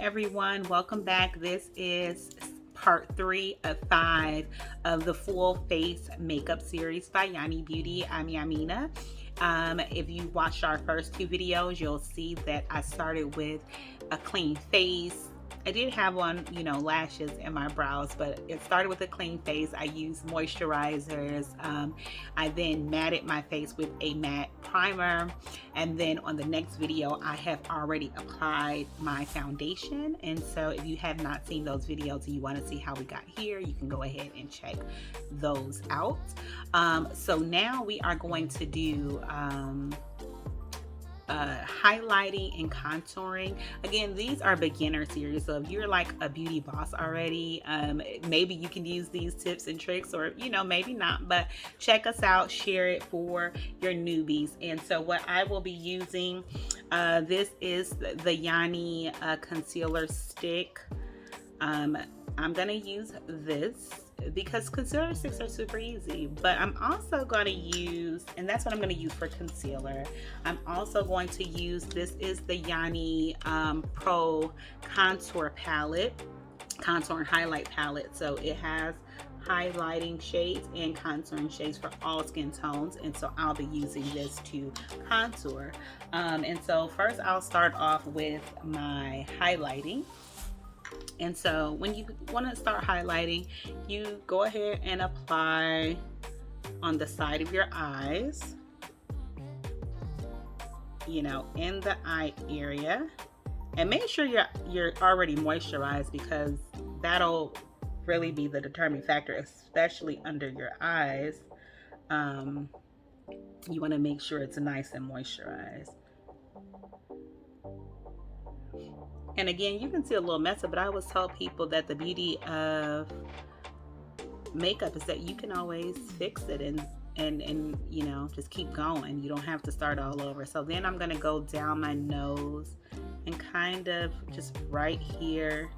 everyone, welcome back. This is part 3 of 5 of the full face makeup series by Yany Beauty. I'm Yamina. If you watched our first 2 videos, you'll see that I started with a clean face. I did have on, lashes and my brows, but it started with a clean face. I used moisturizers. I then matted my face with a matte primer. And then on the next video, I have already applied my foundation. And so if you have not seen those videos and you want to see how we got here, you can go ahead and check those out. So now we are going to do highlighting and contouring. Again, these are beginner series, so if you're like a beauty boss already, maybe you can use these tips and tricks, or maybe not, but check us out, share it for your newbies. And so what I will be using, this is the Yany concealer stick. I'm gonna use this because concealer sticks are super easy, but I'm also going to use, and that's what I'm going to use for concealer. I'm also going to use, this is the Yany Pro Contour Palette, Contour and Highlight Palette. So it has highlighting shades and contouring shades for all skin tones, and so I'll be using this to contour. And so first I'll start off with my highlighting. And so when you want to start highlighting, you go ahead and apply on the side of your eyes, in the eye area, and make sure you're already moisturized, because that'll really be the determining factor, especially under your eyes. You want to make sure it's nice and moisturized. And again, you can see a little mess up, but I always tell people that the beauty of makeup is that you can always fix it and just keep going. You don't have to start all over. So then I'm going to go down my nose and kind of just right here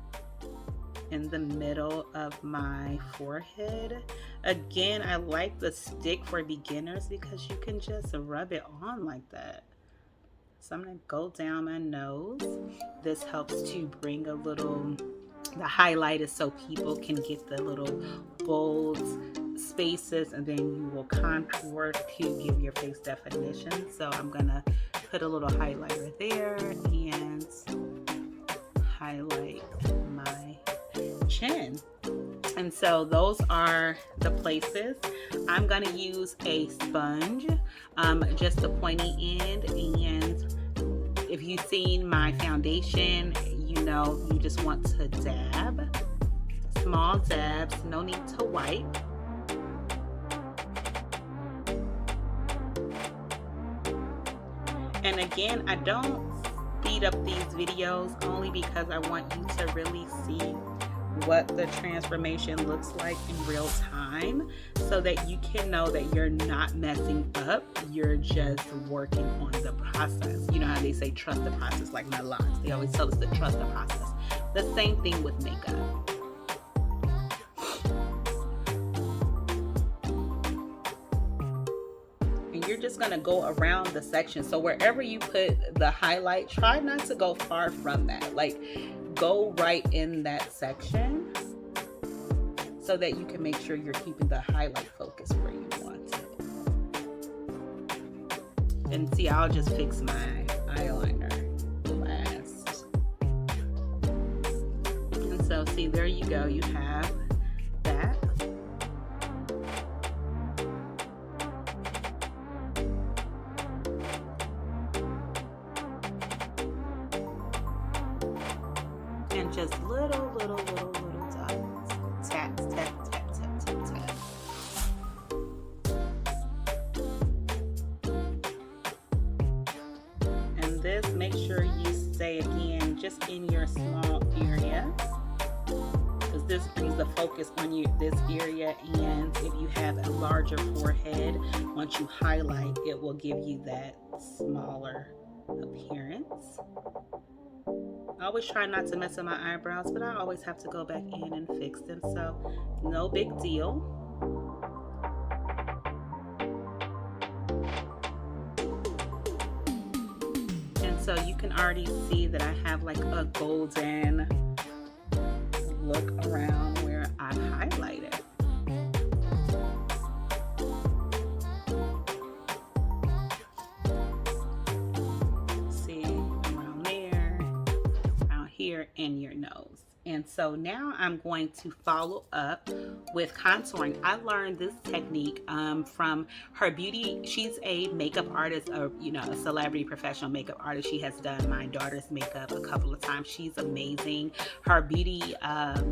in the middle of my forehead. Again, I like the stick for beginners because you can just rub it on like that. So I'm going to go down my nose. This helps to bring a little, the highlight is so people can get the little bold spaces, and then you will contour to give your face definition. So I'm going to put a little highlighter there and highlight my chin. And so those are the places. I'm going to use a sponge, just the pointy end. And if you've seen my foundation, you just want to dab, small dabs, no need to wipe. And again, I don't speed up these videos only because I want you to really see what the transformation looks like in real time, so that you can know that you're not messing up, you're just working on the process. You know how they say trust the process, like my locks, they always tell us to trust the process. The same thing with makeup. And you're just going to go around the section, so wherever you put the highlight, try not to go far from that. Like, go right in that section so that you can make sure you're keeping the highlight focus where you want it. And see, I'll just fix my eyeliner last. And so see, there you go, you have that. And just little dots. Tap, tap, tap, tap, tap, tap. And this, make sure you stay again just in your small area, because this brings the focus on this area. And if you have a larger forehead, once you highlight, it will give you that smaller appearance. I always try not to mess up my eyebrows, but I always have to go back in and fix them, so no big deal. so you can already see that I have like a golden look around where I've highlighted. See, around there, around here, and your nose. And so now I'm going to follow up with contouring. I learned this technique from her beauty. She's a makeup artist, or a celebrity professional makeup artist. She has done my daughter's makeup a couple of times. She's amazing. Her beauty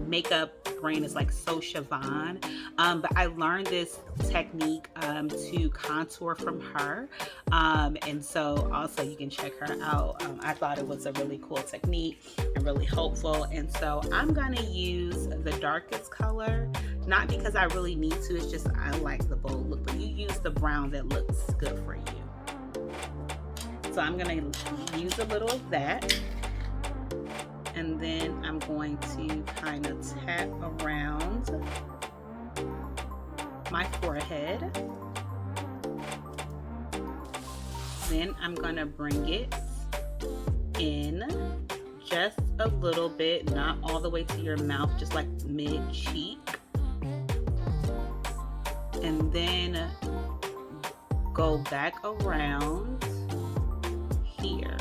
makeup brand is like So Siobhan. But I learned this technique to contour from her. And so also you can check her out. I thought it was a really cool technique and really helpful. And so I'm gonna use the darkest color, not because I really need to, it's just I like the bold look, but you use the brown that looks good for you. So I'm gonna use a little of that, and then I'm going to kind of tap around my forehead. Then I'm gonna bring it in just a little bit, not all the way to your mouth, just like mid-cheek. And then go back around here.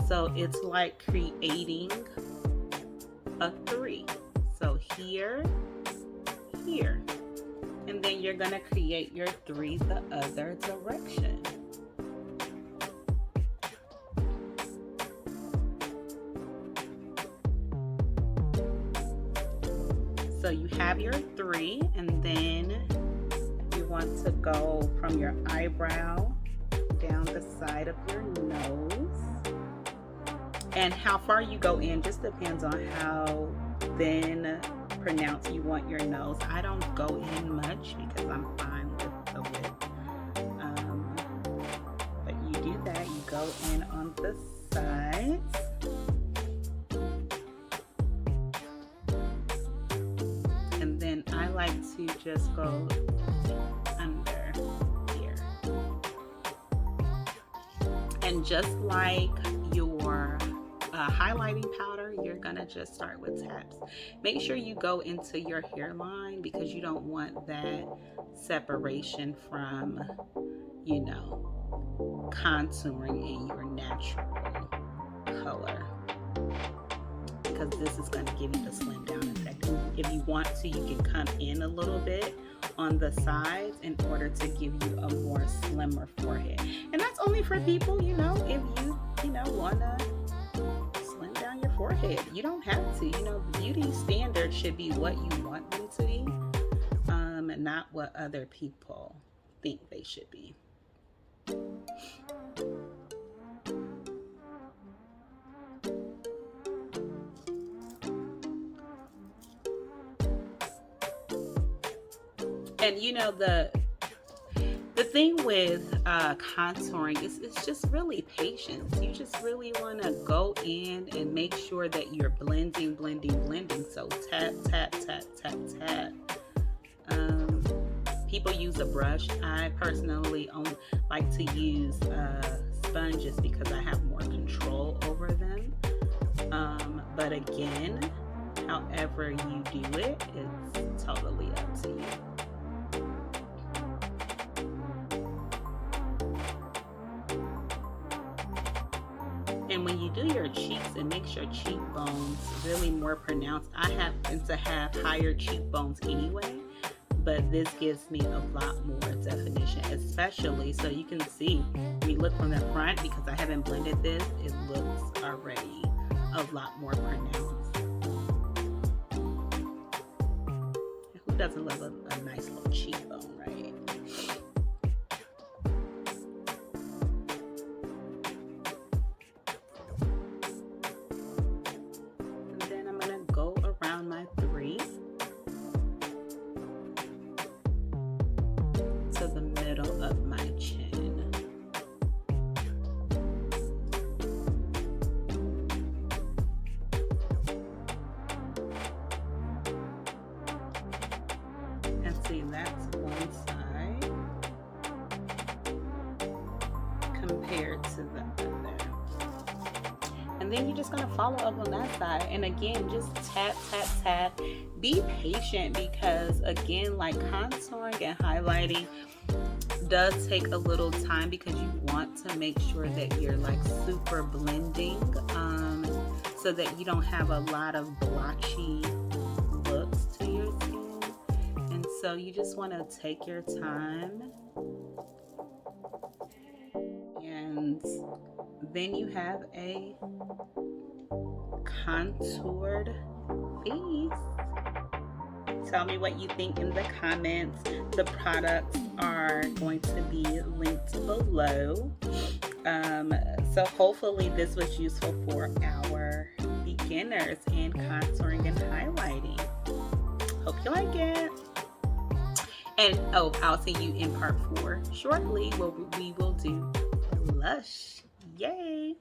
So it's like creating a 3. So here, here. And then you're gonna create your 3 the other direction. So you have your 3, and then you want to go from your eyebrow down the side of your nose. And how far you go in just depends on how thin, pronounced you want your nose. I don't go in much because I'm fine with the width. But you do that, you go in on the sides. And then I like to just go under here. And just like your highlighting powder, you're gonna just start with taps. Make sure you go into your hairline because you don't want that separation from, contouring in your natural color. Because this is going to give you the slim down effect. If you want to, you can come in a little bit on the sides in order to give you a more slimmer forehead. And that's only for people, if you, want to slim down your forehead. You don't have to. The beauty standard should be what you want them to be, and not what other people think they should be. And the thing with contouring is it's just really patience. You just really want to go in and make sure that you're blending. So tap, tap, tap, tap, tap. People use a brush. I personally like to use sponges because I have more control over them. But again, however you do it, it's totally up to you. And when you do your cheeks, it makes your cheekbones really more pronounced. I happen to have higher cheekbones anyway, but this gives me a lot more definition, especially so you can see when you look from the front, because I haven't blended this, it looks already a lot more pronounced. Who doesn't love a nice little cheekbone, right? To the middle of my chin. And see, that's one side. And then you're just going to follow up on that side. And again, just tap, tap, tap. Be patient because, again, like contouring and highlighting does take a little time because you want to make sure that you're like super blending, so that you don't have a lot of blotchy looks to your skin. And so you just want to take your time, and then you have a contoured face. Tell me what you think in the comments. The products are going to be linked below. So hopefully this was useful for our beginners in contouring and highlighting. Hope you like it. And oh, I'll see you in part 4 shortly, where we will do blush. Yay!